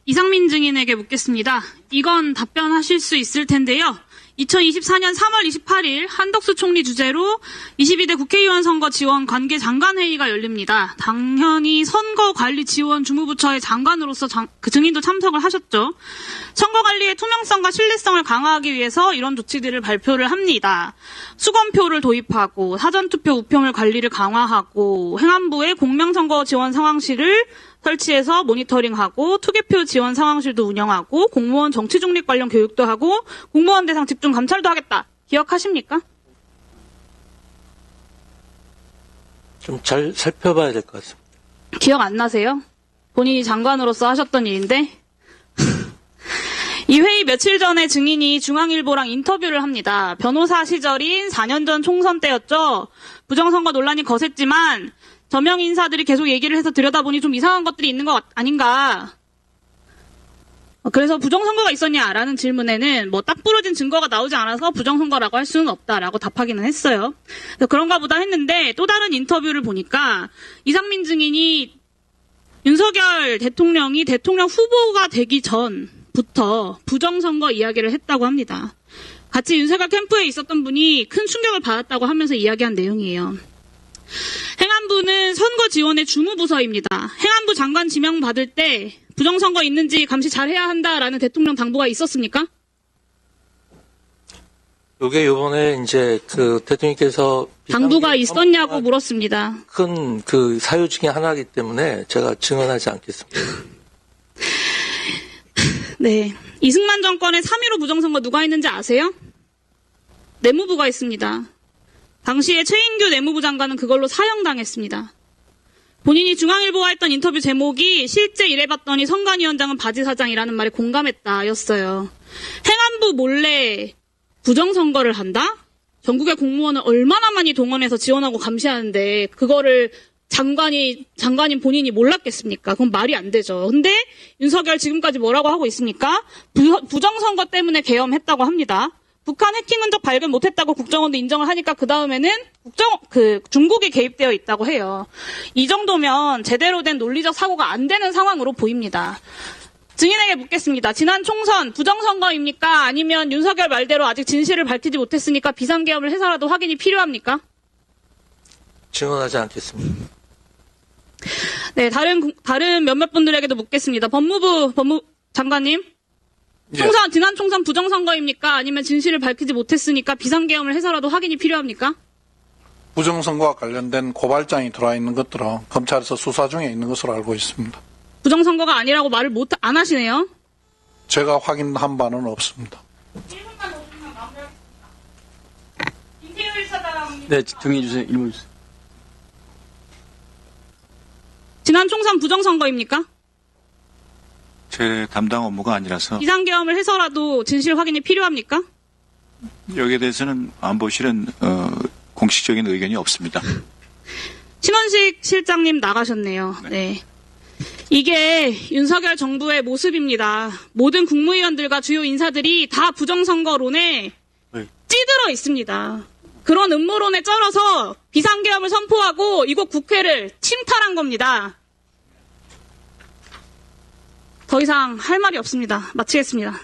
이상민 증인에게 묻겠습니다. 이건 답변하실 수 있을 텐데요. 2024년 3월 28일 한덕수 총리 주재로 22대 국회의원 선거 지원 관계 장관회의가 열립니다. 당연히 선거관리지원 주무부처의 장관으로서 그 증인도 참석을 하셨죠. 선거관리의 투명성과 신뢰성을 강화하기 위해서 이런 조치들을 발표를 합니다. 수검표를 도입하고 사전투표 우표물 관리를 강화하고 행안부의 공명선거 지원 상황실을 설치해서 모니터링하고 투개표 지원 상황실도 운영하고 공무원 정치중립 관련 교육도 하고 공무원 대상 집중 감찰도 하겠다. 기억하십니까? 좀 잘 살펴봐야 될 것 같습니다. 기억 안 나세요? 본인이 장관으로서 하셨던 일인데. 이 회의 며칠 전에 증인이 중앙일보랑 인터뷰를 합니다. 변호사 시절인 4년 전 총선 때였죠. 부정선거 논란이 거셌지만 저명 인사들이 계속 얘기를 해서 들여다보니 좀 이상한 것들이 있는 것 아닌가. 그래서 부정선거가 있었냐라는 질문에는 딱 부러진 증거가 나오지 않아서 부정선거라고 할 수는 없다라고 답하기는 했어요. 그런가 보다 했는데 또 다른 인터뷰를 보니까 이상민 증인이 윤석열 대통령이 대통령 후보가 되기 전부터 부정선거 이야기를 했다고 합니다. 같이 윤석열 캠프에 있었던 분이 큰 충격을 받았다고 하면서 이야기한 내용이에요. 행안부는 선거 지원의 주무부서입니다. 행안부 장관 지명 받을 때 부정선거 있는지 감시 잘해야 한다라는 대통령 당부가 있었습니까? 요게 요번에 이제 그 대통령께서 당부가 있었냐고 물었습니다. 큰 그 사유 중에 하나이기 때문에 제가 증언하지 않겠습니다. 네. 이승만 정권의 3.15 부정선거 누가 했는지 아세요? 내무부가 했습니다. 당시에 최인규 내무부 장관은 그걸로 사형당했습니다. 본인이 중앙일보와 했던 인터뷰 제목이 실제 일해봤더니 선관위원장은 바지사장이라는 말에 공감했다였어요. 행안부 몰래 부정선거를 한다? 전국의 공무원을 얼마나 많이 동원해서 지원하고 감시하는데 그거를 장관인 본인이 몰랐겠습니까? 그건 말이 안 되죠. 근데 윤석열 지금까지 뭐라고 하고 있습니까? 부정선거 때문에 계엄했다고 합니다. 북한 해킹 흔적 발견 못했다고 국정원도 인정을 하니까 그 다음에는 중국이 개입되어 있다고 해요. 이 정도면 제대로 된 논리적 사고가 안 되는 상황으로 보입니다. 증인에게 묻겠습니다. 지난 총선 부정선거입니까? 아니면 윤석열 말대로 아직 진실을 밝히지 못했으니까 비상계엄을 해서라도 확인이 필요합니까? 증언하지 않겠습니다. 네, 다른 몇몇 분들에게도 묻겠습니다. 법무부 장관님. 지난 총선 부정선거입니까? 아니면 진실을 밝히지 못했으니까 비상계엄을 해서라도 확인이 필요합니까? 부정선거와 관련된 고발장이 들어와 있는 것들은 검찰에서 수사 중에 있는 것으로 알고 있습니다. 부정선거가 아니라고 말을 안 하시네요. 제가 확인한 바는 없습니다. 1분만 더 주시면 마무리하겠습니다. 김태효 사장. 네, 정해 주세요. 질문 주세요. 지난 총선 부정선거입니까? 제 담당 업무가 아니라서 비상계엄을 해서라도 진실 확인이 필요합니까? 여기에 대해서는 안보실은 공식적인 의견이 없습니다. 신원식 실장님 나가셨네요. 네. 이게 윤석열 정부의 모습입니다. 모든 국무위원들과 주요 인사들이 다 부정선거론에 찌들어 있습니다. 그런 음모론에 쩔어서 비상계엄을 선포하고 이곳 국회를 침탈한 겁니다. 더 이상 할 말이 없습니다. 마치겠습니다.